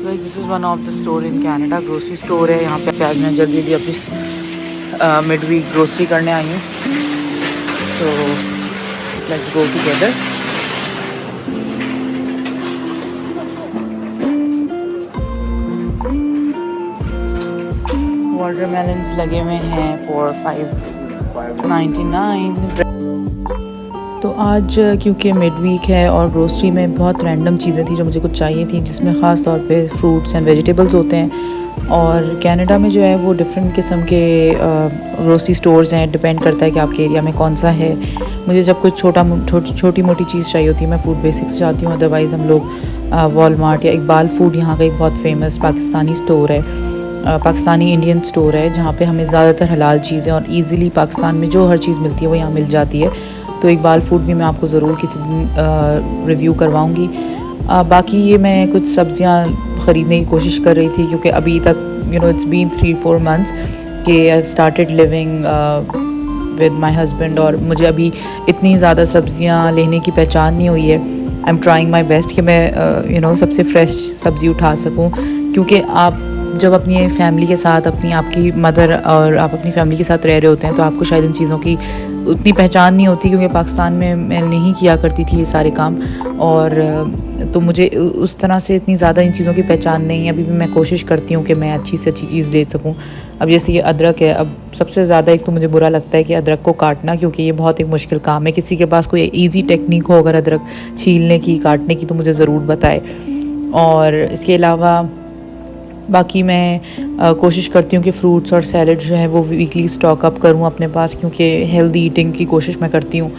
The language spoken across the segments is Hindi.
Guys this is one of the store in Canada, grocery store है यहाँ पे। आज मैं जल्दी जल्दी अपनी मिड वीक ग्रोसरी करने आई हूँ, तो लेट्स गो टुगेदर। वाटरमेलन्स लगे हुए हैं फॉर $5.99। तो आज क्योंकि मिड वीक है और ग्रोसरी में बहुत रैंडम चीज़ें थी जो मुझे कुछ चाहिए थी, जिसमें ख़ास तौर पे फ्रूट्स एंड वेजिटेबल्स होते हैं। और कनाडा में जो है वो डिफरेंट किस्म के ग्रोसरी स्टोर्स हैं, डिपेंड करता है कि आपके एरिया में कौन सा है। मुझे जब कुछ छोटी मोटी चीज़ चाहिए होती है मैं फूड बेसिक्स जाती हूँ, अदरवाइज़ हम लोग वॉलमार्ट या इकबाल फूड, यहाँ का एक बहुत फेमस पाकिस्तानी स्टोर है, पाकिस्तानी इंडियन स्टोर है, जहाँ पे हमें ज़्यादातर हलाल चीज़ें और इजीली पाकिस्तान में जो हर चीज़ मिलती है वो यहाँ मिल जाती है। तो इकबाल फूड भी मैं आपको ज़रूर किसी दिन रिव्यू करवाऊँगी। बाकी ये मैं कुछ सब्ज़ियाँ ख़रीदने की कोशिश कर रही थी, क्योंकि अभी तक इट्स बीन 3-4 मंथ्स कि I started living with my husband, और मुझे अभी इतनी ज़्यादा सब्ज़ियाँ लेने की पहचान नहीं हुई है। I am trying my best कि मैं सबसे फ्रेश सब्ज़ी उठा सकूँ, क्योंकि आप जब अपनी फैमिली के साथ, आपकी मदर और आप अपनी फैमिली के साथ रह रहे होते हैं, तो आपको शायद इन चीज़ों की उतनी पहचान नहीं होती, क्योंकि पाकिस्तान में मैं नहीं किया करती थी ये सारे काम, और तो मुझे उस तरह से इतनी ज़्यादा इन चीज़ों की पहचान नहीं है। अभी भी मैं कोशिश करती हूँ कि मैं अच्छी से अच्छी चीज़ ले सकूँ। अब जैसे ये अदरक है, अब सबसे ज़्यादा एक तो मुझे बुरा लगता है कि अदरक को काटना, क्योंकि ये बहुत एक मुश्किल काम है। किसी के पास कोई ईज़ी टेक्निक हो अगर अदरक छीलने की, काटने की, तो मुझे ज़रूर बताए। और इसके अलावा बाकी मैं कोशिश करती हूँ कि फ्रूट्स और सैलड जो है वो वीकली स्टॉक अप करूँ अपने पास, क्योंकि हेल्दी ईटिंग की कोशिश मैं करती हूँ।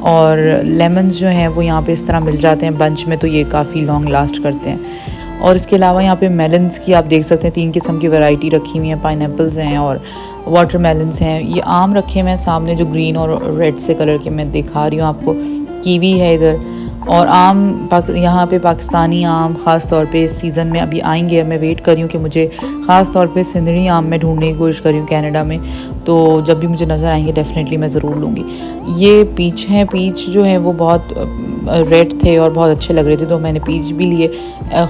और लेमन्स जो हैं वो यहाँ पे इस तरह मिल जाते हैं बंच में, तो ये काफ़ी लॉन्ग लास्ट करते हैं। और इसके अलावा यहाँ पे मेलन्स की आप देख सकते हैं 3 किस्म की वैरायटी रखी हुई है। पाइनएप्पल्स हैं और वाटरमेलन्स हैं। ये आम रखे हुए हैं सामने, जो ग्रीन और रेड से कलर के मैं दिखा रही हूँ आपको। कीवी है इधर, और आम यहाँ पे पाकिस्तानी आम ख़ास तौर पे इस सीज़न में अभी आएंगे। मैं वेट कर रही हूँ कि मुझे ख़ास तौर पे सिंधनी आम मैं ढूंढने की कोशिश कर रही हूँ कनाडा में, तो जब भी मुझे नज़र आएंगे डेफिनेटली मैं ज़रूर लूँगी। ये पीच हैं, पीच जो है वो बहुत रेड थे और बहुत अच्छे लग रहे थे, तो मैंने पीच भी लिए।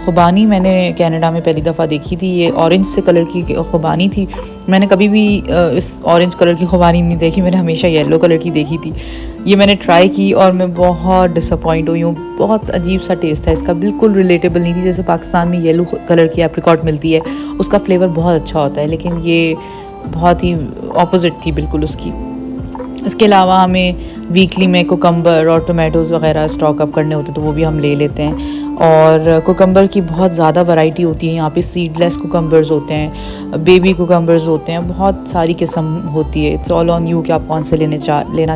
खुबानी मैंने कनाडा में पहली दफ़ा देखी थी, ये ऑरेंज से कलर की खुबानी थी। मैंने कभी भी इस ऑरेंज कलर की खुबानी नहीं देखी, मैंने हमेशा येलो कलर की देखी थी। ये मैंने ट्राई की और मैं बहुत डिसअपॉइंट हुई हूँ। बहुत अजीब सा टेस्ट था इसका, बिल्कुल रिलेटेबल नहीं थी। जैसे पाकिस्तान में येलो कलर की एप्रिकॉट मिलती है, उसका फ्लेवर बहुत अच्छा होता है, लेकिन ये बहुत ही ऑपोजिट थी बिल्कुल उसकी। इसके अलावा हमें वीकली में कुकम्बर और टोमेटोज़ वगैरह स्टॉक अप करने होते हैं, तो वो भी हम ले लेते हैं। और कुकम्बर की बहुत ज़्यादा वैरायटी होती है यहाँ पे। सीडलेस कुकम्बर्स होते हैं, बेबी कुकम्बर्स होते हैं, बहुत सारी किस्म होती है। इट्स ऑल ऑन यू कि आप कौन से लेना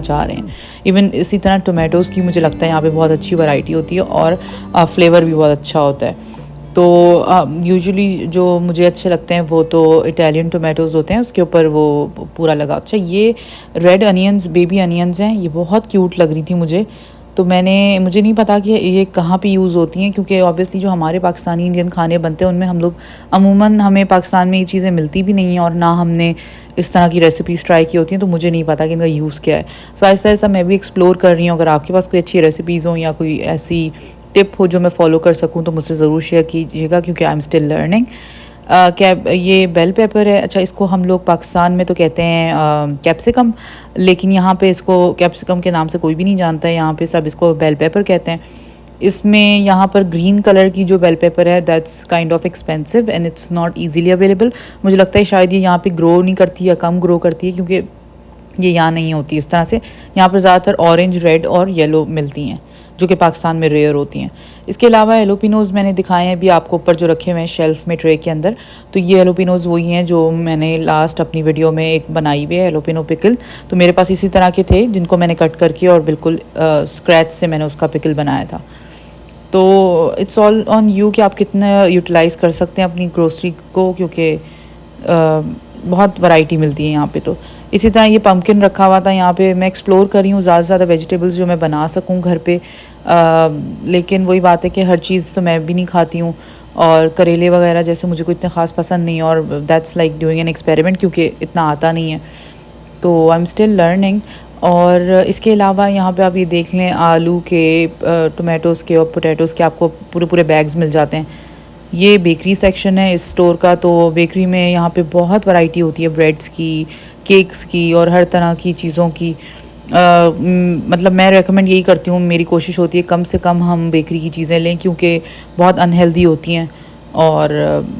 चाह रहे हैं। इवन इसी तरह टोमेटोज़ की मुझे लगता है यहाँ पे बहुत अच्छी वैरायटी होती है, और फ्लेवर भी बहुत अच्छा होता है। तो यूजुअली जो मुझे अच्छे लगते हैं वो तो इटालियन टोमेटोज़ होते हैं, उसके ऊपर वो पूरा लगा। अच्छा, ये रेड अनियंस, बेबी अनियंस हैं, ये बहुत क्यूट लग रही थी मुझे। तो मुझे नहीं पता कि ये कहाँ पे यूज़ होती हैं, क्योंकि ऑब्वियसली जो हमारे पाकिस्तानी इंडियन खाने बनते हैं उनमें हम लोग अमूमन, हमें पाकिस्तान में ये चीज़ें मिलती भी नहीं हैं, और ना हमने इस तरह की रेसिपीज़ ट्राई की होती हैं, तो मुझे नहीं पता कि इनका यूज़ क्या है। सो ऐसा ऐसा मैं भी एक्सप्लोर कर रही हूँ। अगर आपके पास कोई अच्छी रेसिपीज़ हों या कोई ऐसी टिप हो जो मैं फ़ॉलो कर सकूं, तो मुझसे ज़रूर शेयर कीजिएगा, क्योंकि आई एम स्टिल लर्निंग। क्या ये बेल पेपर है? अच्छा, इसको हम लोग पाकिस्तान में तो कहते हैं कैप्सिकम, लेकिन यहाँ पे इसको कैप्सिकम के नाम से कोई भी नहीं जानता है, यहाँ पे सब इसको बेल पेपर कहते हैं। इसमें यहाँ पर ग्रीन कलर की जो बेल पेपर है that's kind of expensive and it's not easily available. मुझे लगता है शायद ये यहाँ पे ग्रो नहीं करती या कम ग्रो करती है, क्योंकि ये यहाँ नहीं होती इस तरह से। यहाँ पर ज़्यादातर ऑरेंज, रेड और येलो मिलती हैं, जो कि पाकिस्तान में रेयर होती हैं। इसके अलावा एलोपिनोज़ मैंने दिखाए हैं अभी आपको ऊपर जो रखे हुए हैं शेल्फ़ में ट्रे के अंदर। तो ये एलोपिनोज़ वही हैं जो मैंने लास्ट अपनी वीडियो में एक बनाई हुई है, एलोपिनो पिकल। तो मेरे पास इसी तरह के थे, जिनको मैंने कट करके और बिल्कुल स्क्रैच से मैंने उसका पिकल बनाया था। तो इट्स ऑल ऑन यू कि आप कितना यूटिलाइज़ कर सकते हैं अपनी ग्रोसरी को, क्योंकि बहुत वैरायटी मिलती है यहाँ पे। तो इसी तरह ये पम्पकिन रखा हुआ था यहाँ पे। मैं एक्सप्लोर कर रही हूँ ज़्यादा से ज़्यादा वेजिटेबल्स जो मैं बना सकूँ घर पे, लेकिन वही बात है कि हर चीज़ तो मैं भी नहीं खाती हूँ, और करेले वगैरह जैसे मुझे कोई इतने ख़ास पसंद नहीं है, और that's like doing an experiment, क्योंकि इतना आता नहीं है। तो आई एम स्टिल लर्निंग। और इसके अलावा यहाँ पे आप ये देख लें, आलू के, टोमेटोज़ के और पोटैटोज़ के आपको पूरे पूरे बैग्स मिल जाते हैं। ये बेकरी सेक्शन है इस स्टोर का। तो बेकरी में यहाँ पे बहुत वैरायटी होती है ब्रेड्स की, केक्स की और हर तरह की चीज़ों की। मतलब मैं रेकमेंड यही करती हूँ, मेरी कोशिश होती है कम से कम हम बेकरी की चीज़ें लें क्योंकि बहुत अनहेल्दी होती हैं। और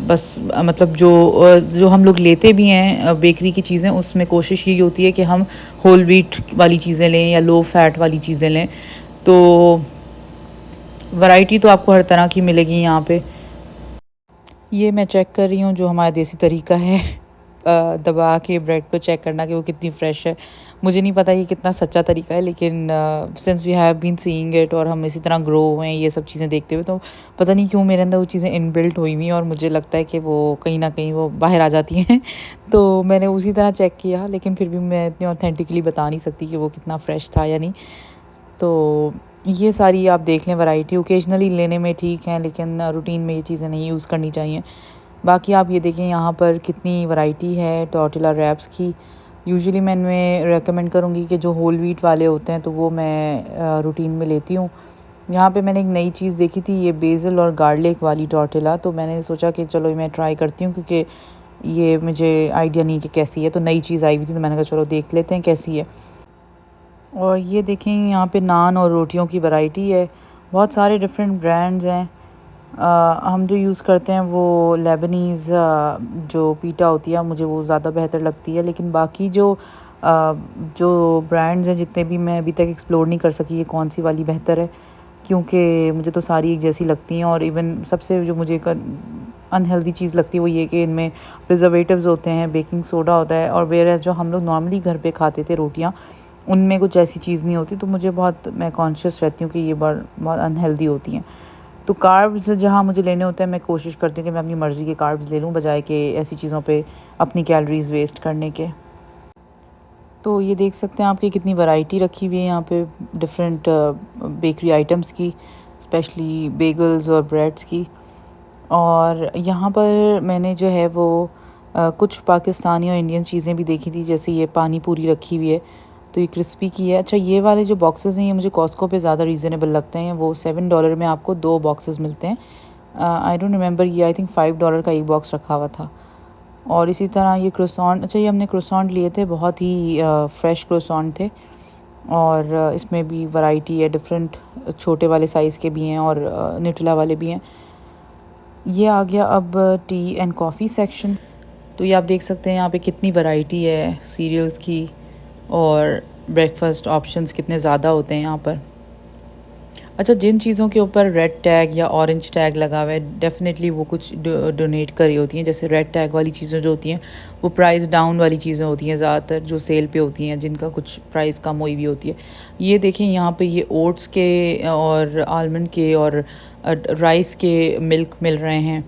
बस मतलब जो हम लोग लेते भी हैं बेकरी की चीज़ें, उसमें कोशिश यही होती है कि हम होल व्हीट वाली चीज़ें लें या लो फैट वाली चीज़ें लें। तो वैरायटी तो आपको हर तरह की मिलेगी यहाँ पे। ये मैं चेक कर रही हूँ जो हमारा देसी तरीका है दबा के ब्रेड को चेक करना कि वो कितनी फ़्रेश है। मुझे नहीं पता ये कितना सच्चा तरीका है, लेकिन since we have been seeing it और हम इसी तरह ग्रो हुए हैं ये सब चीज़ें देखते हुए, तो पता नहीं क्यों मेरे अंदर वो चीज़ें इनबिल्ट हुई हुई हैं और मुझे लगता है कि वो कहीं ना कहीं वो बाहर आ जाती हैं तो मैंने उसी तरह चेक किया, लेकिन फिर भी मैं इतनी ऑथेंटिकली बता नहीं सकती कि वो कितना फ़्रेश था या नहीं। तो ये सारी आप देख लें वैरायटी, ओकेजनली लेने में ठीक है, लेकिन रूटीन में ये चीज़ें नहीं यूज़ करनी चाहिए। बाकी आप ये देखें यहाँ पर कितनी वैरायटी है टॉर्टिला रैप्स की। यूजुअली मैं इनमें रेकमेंड करूँगी कि जो होल व्हीट वाले होते हैं तो वो मैं रूटीन में लेती हूँ। यहाँ पे मैंने एक नई चीज़ देखी थी, ये बेसिल और गार्लिक वाली टॉर्टिला, तो मैंने सोचा कि चलो मैं ट्राई करती हूँ क्योंकि ये मुझे आइडिया नहीं कि कैसी है, तो नई चीज़ आई हुई थी तो मैंने कहा चलो देख लेते हैं कैसी है। और ये देखें यहाँ पे नान और रोटियों की वैरायटी है, बहुत सारे डिफरेंट ब्रांड्स हैं। हम जो यूज़ करते हैं वो लेबनीज़ जो पीटा होती है मुझे वो ज़्यादा बेहतर लगती है, लेकिन बाकी जो ब्रांड्स हैं जितने भी मैं अभी तक एक्सप्लोर नहीं कर सकी ये कौन सी वाली बेहतर है, क्योंकि मुझे तो सारी एक जैसी लगती हैं। और इवन सबसे जो मुझे अनहेल्दी चीज़ लगती है वो ये कि इनमें प्रिजर्वेटिव्स होते हैं, बेकिंग सोडा होता है, और वेयर एज़ जो हम लोग नॉर्मली घर पे खाते थे रोटियाँ, उनमें कुछ ऐसी चीज़ नहीं होती। तो मुझे बहुत मैं कॉन्शियस रहती हूँ कि ये बहुत अनहेल्दी होती हैं। तो कार्ब्स जहाँ मुझे लेने होते हैं मैं कोशिश करती हूँ कि मैं अपनी मर्ज़ी के कार्ब्स ले लूँ बजाय कि ऐसी चीज़ों पे अपनी कैलोरीज़ वेस्ट करने के। तो ये देख सकते हैं आपकी कितनी वैरायटी रखी हुई है यहाँ पे डिफरेंट बेकरी आइटम्स की, स्पेशली बेगल्स और ब्रेड्स की। और यहाँ पर मैंने जो है वो कुछ पाकिस्तानी और इंडियन चीज़ें भी देखी थी, जैसे ये पानी पूरी रखी हुई है, तो ये क्रिस्पी की है। अच्छा, ये वाले जो बॉक्सेस हैं ये मुझे कॉस्को पे ज़्यादा रीज़नेबल लगते हैं, वो $7 में आपको 2 बॉक्सेस मिलते हैं। आई डोंट रिमेंबर, ये आई थिंक $5 का एक बॉक्स रखा हुआ था। और इसी तरह ये क्रोसॉन्ट, अच्छा ये हमने क्रोसॉन्ट लिए थे, बहुत ही फ्रेश क्रोसॉन्ट थे। और इसमें भी वैरायटी है डिफरेंट, छोटे वाले साइज़ के भी हैं और न्यूट्रेला वाले भी हैं। ये आ गया अब टी एंड कॉफ़ी सेक्शन। तो ये आप देख सकते हैं यहाँ पे कितनी वैरायटी है सीरियल्स की, और ब्रेकफास्ट ऑप्शंस कितने ज़्यादा होते हैं यहाँ पर। अच्छा, जिन चीज़ों के ऊपर रेड टैग या ऑरेंज टैग लगा हुआ है डेफ़िनेटली वो कुछ डोनेट करी होती हैं। जैसे रेड टैग वाली चीज़ें जो होती हैं वो प्राइस डाउन वाली चीज़ें होती हैं, ज़्यादातर जो सेल पे होती हैं, जिनका कुछ प्राइस कम हुई हुई होती है। ये देखें यहाँ पे ये ओट्स के और आलमंड के और राइस के मिल्क मिल रहे हैं।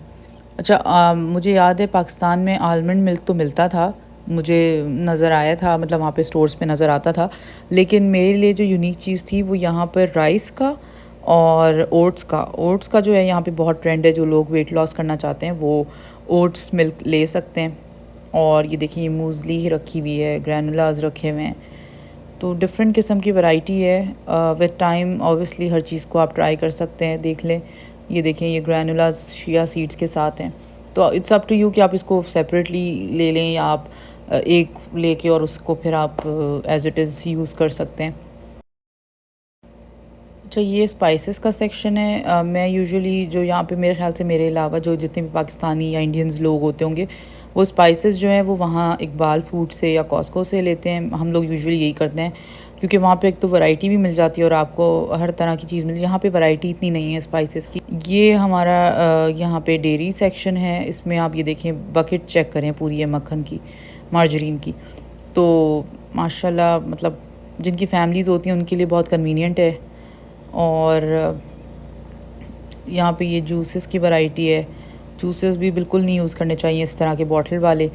अच्छा, मुझे याद है पाकिस्तान में आलमंड मिल्क तो मिलता था, मुझे नज़र आया था, मतलब वहाँ पे स्टोर्स पे नज़र आता था, लेकिन मेरे लिए जो यूनिक चीज़ थी वो यहाँ पर राइस का और ओट्स का जो है यहाँ पे बहुत ट्रेंड है। जो लोग वेट लॉस करना चाहते हैं वो ओट्स मिल्क ले सकते हैं। और ये देखिए मूसली रखी हुई है, ग्रैनुलाज रखे हुए हैं, तो डिफरेंट किस्म की वैरायटी है। विद टाइम ऑब्वियसली हर चीज़ को आप ट्राई कर सकते हैं, देख लें। ये देखें ये ग्रैनुलाज शिया सीड्स के साथ हैं, तो इट्स अप टू यू कि आप इसको सेपरेटली ले लें या आप एक लेके और उसको फिर आप एज इट इज़ यूज़ कर सकते हैं। अच्छा, ये स्पाइसेस का सेक्शन है। मैं यूजुअली जो यहाँ पे मेरे ख़्याल से मेरे अलावा जो जितने भी पाकिस्तानी या इंडियंस लोग होते होंगे वो स्पाइसेस जो हैं वो वहाँ इकबाल फूड से या कॉस्को से लेते हैं। हम लोग यूजुअली यही करते हैं क्योंकि वहाँ पे एक तो वैरायटी भी मिल जाती है और आपको हर तरह की चीज़ मिल, यहाँ पे वैरायटी इतनी नहीं है स्पाइसेस की। ये हमारा यहाँ पे डेयरी सेक्शन है, इसमें आप ये देखें बकेट चेक करें पूरी है मक्खन की, मार्जरीन की। तो माशाल्लाह मतलब जिनकी फैमिलीज़ होती हैं उनके लिए बहुत कन्वीनियंट है। और यहाँ पे ये जूसेस की वैरायटी है, जूसेस भी बिल्कुल नहीं यूज़ करने चाहिए इस तरह के बॉटल वाले।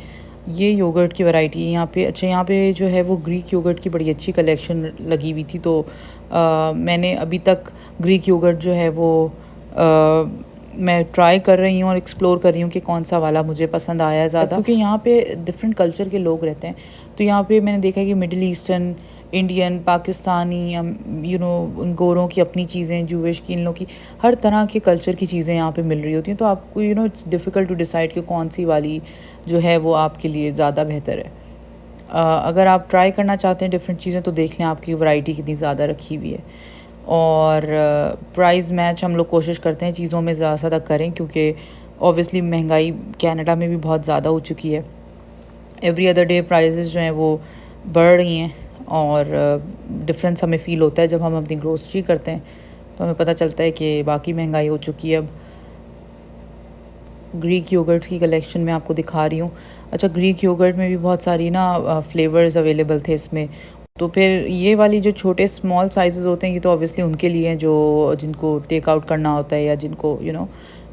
ये योगर्ट की वैरायटी है यहाँ पे। अच्छा, यहाँ पे जो है वो ग्रीक योगर्ट की बड़ी अच्छी कलेक्शन लगी हुई थी, तो मैंने अभी तक ग्रीक योगर्ट जो है वो मैं ट्राई कर रही हूँ और एक्सप्लोर कर रही हूँ कि कौन सा वाला मुझे पसंद आया है ज़्यादा, क्योंकि यहाँ पे डिफरेंट कल्चर के लोग रहते हैं। तो यहाँ पे मैंने देखा है कि मिडिल ईस्टर्न इंडियन, पाकिस्तानी, गोरों की अपनी चीज़ें, जूविश की, इन लोगों की, हर तरह के कल्चर की चीज़ें यहाँ पे मिल रही होती हैं। तो आपको इट्स डिफ़िकल्ट टू डिसाइड कि कौन सी वाली जो है वो आपके लिए ज़्यादा बेहतर है। अगर आप ट्राई करना चाहते हैं डिफरेंट चीज़ें तो देख लें आपकी वैरायटी कितनी ज़्यादा रखी हुई है। और प्राइस मैच हम लोग कोशिश करते हैं चीज़ों में ज़्यादा से ज़्यादा करें, क्योंकि ऑब्वियसली महंगाई कनाडा में भी बहुत ज़्यादा हो चुकी है। एवरी अदर डे प्राइसेस जो हैं वो बढ़ रही हैं, और डिफरेंस हमें फ़ील होता है जब हम अपनी ग्रोसरी करते हैं, तो हमें पता चलता है कि बाकी महंगाई हो चुकी है अब। ग्रीक योगर्ट्स की कलेक्शन मैं आपको दिखा रही हूँ। अच्छा, ग्रीक योगर्ट में भी बहुत सारी फ्लेवर्स अवेलेबल थे इसमें। तो फिर ये वाली जो छोटे स्मॉल साइज़ेस होते हैं, ये तो ऑब्वियसली उनके लिए हैं जो जिनको टेक आउट करना होता है, या जिनको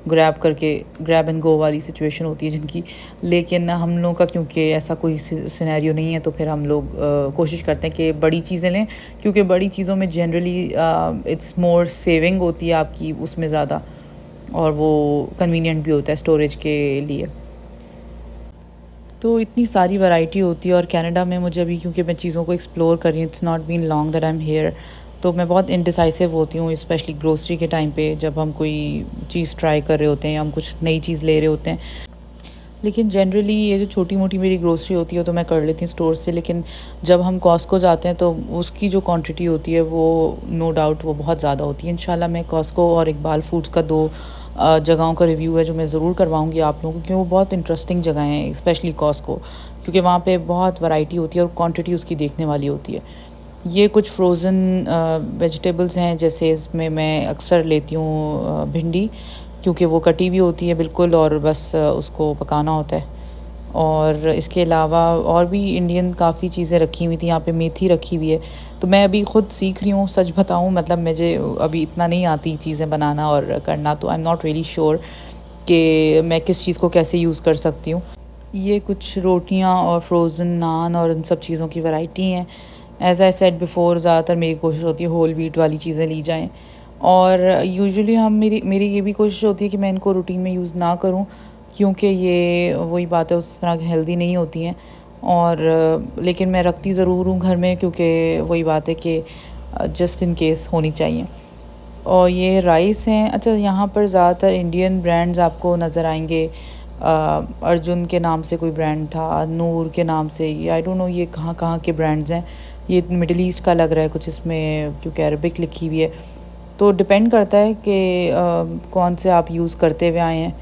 ग्रैब एंड गो वाली सिचुएशन होती है जिनकी। लेकिन हम लोगों का क्योंकि ऐसा कोई सिनेरियो नहीं है, तो फिर हम लोग कोशिश करते हैं कि बड़ी चीज़ें लें, क्योंकि बड़ी चीज़ों में जनरली इट्स मोर सेविंग होती है आपकी उसमें ज़्यादा, और वो कन्वीनियंट भी होता है स्टोरेज के लिए। तो इतनी सारी वैरायटी होती है, और कनाडा में मुझे अभी क्योंकि मैं चीज़ों को एक्सप्लोर कर रही हूँ, it's not been long that I am here, तो मैं बहुत इनडिसाइसिव होती हूँ, स्पेशली ग्रोसरी के टाइम पे जब हम कोई चीज़ ट्राई कर रहे होते हैं या हम कुछ नई चीज़ ले रहे होते हैं। लेकिन जनरली ये जो छोटी मोटी मेरी ग्रोसरी होती है तो मैं कर लेती हूँ स्टोर से, लेकिन जब हम कॉस्को जाते हैं तो उसकी जो क्वांटिटी होती है वो नो डाउट वो बहुत ज़्यादा होती है। इंशाल्लाह मैं कॉस्को और इकबाल फूड्स का दो जगहों का रिव्यू है जो मैं ज़रूर करवाऊँगी आप लोगों को, क्योंकि वो बहुत इंटरेस्टिंग जगह हैं, स्पेशली कॉस्को, क्योंकि वहाँ पे बहुत वैरायटी होती है और क्वांटिटी उसकी देखने वाली होती है। ये कुछ फ्रोज़न वेजिटेबल्स हैं, जैसे इसमें मैं अक्सर लेती हूँ भिंडी, क्योंकि वो कटी हुई होती है बिल्कुल, और बस उसको पकाना होता है। और इसके अलावा और भी इंडियन काफ़ी चीज़ें रखी हुई थी, यहाँ पे मेथी रखी हुई है। तो मैं अभी खुद सीख रही हूँ, सच बताऊँ, मतलब मुझे अभी इतना नहीं आती चीज़ें बनाना और करना, तो I am not really sure कि मैं किस चीज़ को कैसे यूज़ कर सकती हूँ। ये कुछ रोटियाँ और फ्रोज़न नान और इन सब चीज़ों की वैरायटी हैं। एज़ आई सेड बिफ़ोर, ज़्यादातर मेरी कोशिश होती है होल व्हीट वाली चीज़ें ली जाएँ, और यूजुअली मेरी मेरी ये भी कोशिश होती है कि मैं इनको रूटीन में यूज़ ना करूँ, क्योंकि ये वही बात है, उस तरह हेल्दी नहीं होती हैं। और लेकिन मैं रखती ज़रूर हूँ घर में, क्योंकि वही बात है कि जस्ट इन केस होनी चाहिए। और ये राइस हैं। अच्छा, यहाँ पर ज़्यादातर इंडियन ब्रांड्स आपको नज़र आएंगे। अर्जुन के नाम से कोई ब्रांड था, नूर के नाम से, ये आई डोंट नो ये कहाँ कहाँ के ब्रांड्स हैं। ये मिडिल ईस्ट का लग रहा है कुछ, इसमें क्योंकि अरबिक लिखी हुई है। तो डिपेंड करता है कि कौन से आप यूज़ करते हुए आए हैं।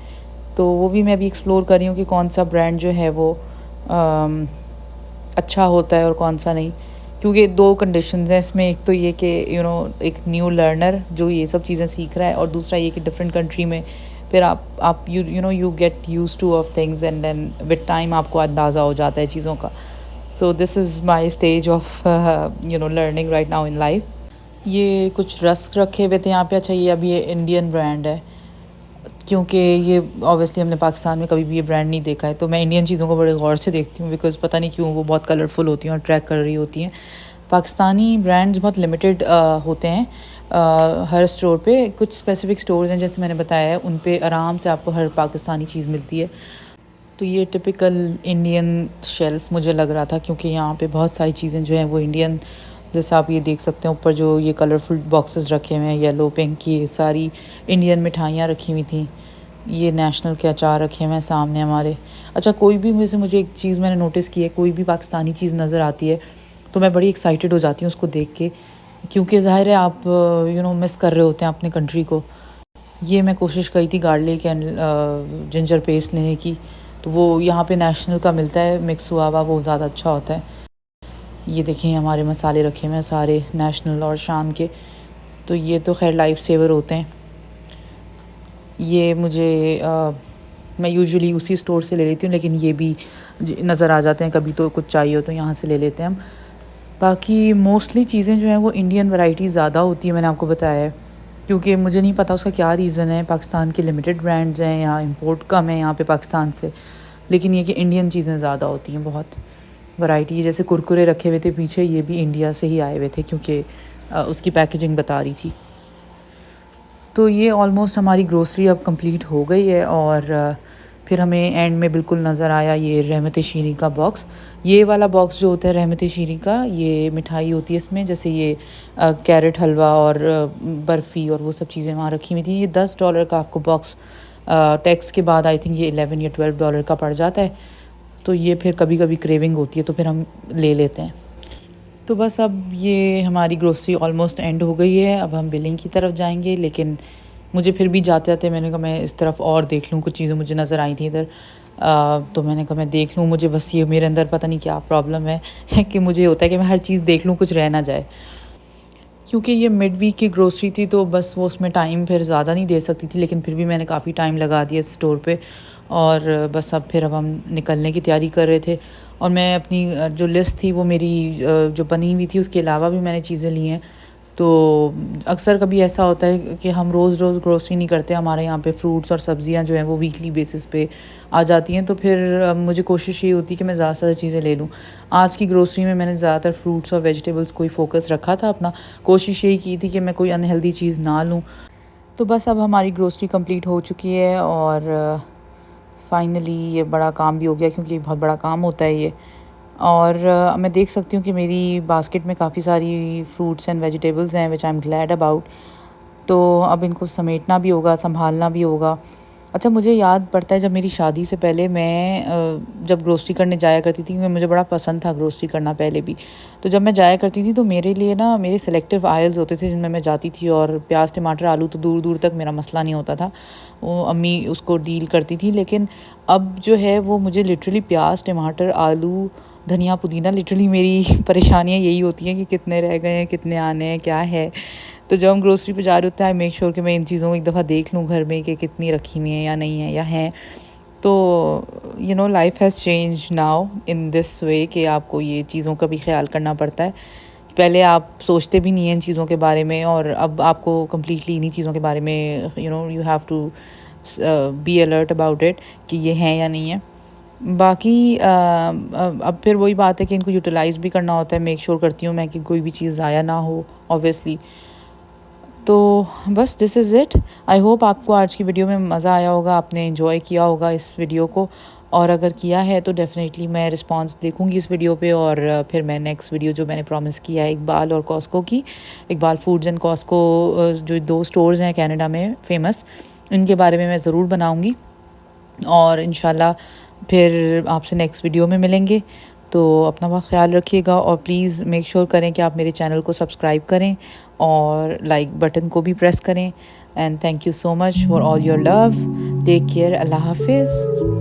तो वो भी मैं अभी एक्सप्लोर कर रही हूँ कि कौन सा ब्रांड जो है वो अच्छा होता है और कौन सा नहीं। क्योंकि दो कंडीशंस हैं इसमें, एक तो ये कि एक न्यू लर्नर जो ये सब चीज़ें सीख रहा है, और दूसरा ये कि डिफरेंट कंट्री में फिर आप you get used to of things, and then with time आपको अंदाज़ा हो जाता है चीज़ों का। So this is my stage of learning right now in life. ये कुछ रस्क रखे हुए थे यहाँ पे। अच्छा, ये अभी ये इंडियन ब्रांड है, क्योंकि ये ऑब्वियसली हमने पाकिस्तान में कभी भी ये ब्रांड नहीं देखा है, तो मैं इंडियन चीज़ों को बड़े गौर से देखती हूँ, बिकॉज़ पता नहीं क्यों वो बहुत कलरफुल होती हैं और अट्रैक्ट कर रही होती हैं। पाकिस्तानी ब्रांड्स बहुत लिमिटेड होते हैं हर स्टोर पे। कुछ स्पेसिफिक स्टोर्स हैं, जैसे मैंने बताया है, उन पे आराम से आपको हर पाकिस्तानी चीज़ मिलती है। तो ये टिपिकल इंडियन शेल्फ़ मुझे लग रहा था, क्योंकि यहाँ पे बहुत सारी चीज़ें जो हैं वो इंडियन, जैसे आप ये देख सकते हैं ऊपर जो ये कलरफुल बॉक्सेस रखे हुए हैं, येलो पिंक, ये सारी इंडियन मिठाइयाँ रखी हुई थी। ये नेशनल के अचार रखे हुए हैं सामने हमारे। अच्छा, कोई भी मुझे एक चीज़ मैंने नोटिस की है, कोई भी पाकिस्तानी चीज़ नज़र आती है तो मैं बड़ी एक्साइटेड हो जाती हूँ उसको देख के, क्योंकि ज़ाहिर है आप मिस कर रहे होते हैं अपने कंट्री को। ये मैं कोशिश करी थी गार्लिक एंड जिंजर पेस्ट लेने की, तो वो यहाँ पे नेशनल का मिलता है मिक्स हुआ हुआ, वो ज़्यादा अच्छा होता है। ये देखें हमारे मसाले रखे हुए हैं सारे नेशनल और शान के, तो ये तो खैर लाइफ सेवर होते हैं। ये मुझे मैं यूजुअली उसी स्टोर से ले लेती हूँ, लेकिन ये भी नज़र आ जाते हैं कभी, तो कुछ चाहिए हो तो यहाँ से ले लेते हैं हम। बाकी मोस्टली चीज़ें जो हैं वो इंडियन वैरायटी ज़्यादा होती है, मैंने आपको बताया है, क्योंकि मुझे नहीं पता उसका क्या रीज़न है। पाकिस्तान के लिमिटेड ब्रांड्स हैं या इंपोर्ट कम है यहाँ पे पाकिस्तान से, लेकिन ये कि इंडियन चीज़ें ज़्यादा होती हैं, बहुत वैरायटी। जैसे कुरकुरे रखे हुए थे पीछे, ये भी इंडिया से ही आए हुए थे, क्योंकि उसकी पैकेजिंग बता रही थी। तो ये ऑलमोस्ट हमारी ग्रोसरी अब कंप्लीट हो गई है, और फिर हमें एंड में बिल्कुल नज़र आया ये रहमत शीरी का बॉक्स। ये वाला बॉक्स जो होता है रहमत शीरी का, ये मिठाई होती है इसमें, जैसे ये कैरेट हलवा और बर्फ़ी और वो सब चीज़ें वहाँ रखी हुई थी। ये $10 का आपको बॉक्स टैक्स के बाद आई थिंक ये 11 या $12 का पड़ जाता है। तो ये फिर कभी कभी क्रेविंग होती है तो फिर हम ले लेते हैं। तो बस अब ये हमारी ग्रोसरी ऑलमोस्ट एंड हो गई है। अब हम बिलिंग की तरफ जाएंगे, लेकिन मुझे फिर भी जाते जाते मैंने कहा मैं इस तरफ और देख लूँ, कुछ चीज़ें मुझे नज़र आई थी इधर। तो मैंने कहा मैं देख लूँ, मुझे बस ये मेरे अंदर पता नहीं क्या प्रॉब्लम है कि मुझे होता है कि मैं हर चीज़ देख लूँ, कुछ रह ना जाए। क्योंकि ये मिड वीक की ग्रोसरी थी तो बस वो उसमें टाइम फिर ज़्यादा नहीं दे सकती थी, लेकिन फिर भी मैंने काफ़ी टाइम लगा दिया स्टोर पे। और बस अब हम निकलने की तैयारी कर रहे थे। और मैं अपनी जो लिस्ट थी वो मेरी जो बनी हुई थी उसके अलावा भी मैंने चीज़ें ली हैं। तो अक्सर कभी ऐसा होता है कि हम रोज़ रोज़ ग्रोसरी नहीं करते, हमारे यहाँ पे फ्रूट्स और सब्ज़ियाँ जो हैं वो वीकली बेसिस पे आ जाती हैं। तो फिर मुझे कोशिश ये होती है कि मैं ज़्यादा से ज़्यादा चीज़ें ले लूँ। आज की ग्रोसरी में मैंने ज़्यादातर फ्रूट्स और वेजिटेबल्स को ही फ़ोकस रखा था अपना। कोशिश यही की थी कि मैं कोई अनहेल्दी चीज़ ना लूँ। तो बस अब हमारी ग्रोसरी कंप्लीट हो चुकी है और फाइनली ये बड़ा काम भी हो गया, क्योंकि बहुत बड़ा काम होता है ये। और मैं देख सकती हूँ कि मेरी बास्केट में काफ़ी सारी फ्रूट्स एंड वेजिटेबल्स हैं विच आई एम ग्लैड अबाउट। तो अब इनको समेटना भी होगा, सँभालना भी होगा। अच्छा, मुझे याद पड़ता है जब मेरी शादी से पहले मैं जब ग्रोसरी करने जाया करती थी, क्योंकि मुझे बड़ा पसंद था ग्रोसरी करना पहले भी। तो जब मैं जाया करती थी तो मेरे लिए ना मेरे सेलेक्टिव आयल्स होते थे जिनमें मैं जाती थी, और प्याज, टमाटर, आलू तो दूर-दूर तक मेरा मसला नहीं होता था। वो अम्मी उसको डील करती थी। लेकिन अब जो है वो मुझे लिटरली प्याज, टमाटर, आलू, धनिया, पुदीना, लिटरली मेरी परेशानियाँ यही होती हैं कि कितने रह गए हैं, कितने आने हैं, क्या है। तो जब हम ग्रोसरी पे जा रहे होते हैं, आई मेक श्योर कि मैं इन चीज़ों को एक दफ़ा देख लूँ घर में कि कितनी रखी हुई हैं या नहीं है या हैं। तो life has change now in this way कि आपको ये चीज़ों का भी ख्याल करना पड़ता है। पहले आप सोचते भी नहीं हैं इन चीज़ों के बारे में, और अब आपको कम्प्लीटली इन्हीं चीज़ों के बारे में you have to be alert about it कि ये हैं या नहीं है। बाकी अब फिर वही बात है कि इनको यूटिलाइज़ भी करना होता है। मेक श्योर करती हूँ मैं कि कोई भी चीज़ ज़ाया ना हो ऑब्वियसली। तो बस this is it. I hope आपको आज की वीडियो में मज़ा आया होगा, आपने एंजॉय किया होगा इस वीडियो को। और अगर किया है तो डेफ़िनेटली मैं रिस्पांस देखूंगी इस वीडियो पे, और फिर मैं नेक्स्ट वीडियो जो मैंने प्रॉमिस किया है इकबाल और कॉस्को की, इकबाल फूड्स एंड कॉस्को, जो 2 स्टोर्स हैं कनाडा में फ़ेमस, इनके बारे में मैं ज़रूर बनाऊँगी। और इंशाल्लाह फिर आपसे नेक्स्ट वीडियो में मिलेंगे। तो अपना बहुत ख़्याल रखिएगा, और प्लीज़ मेक श्योर करें कि आप मेरे चैनल को सब्सक्राइब करें और लाइक बटन को भी प्रेस करें। And thank you so much for all your love. Take care. अल्लाह हाफ़िज़।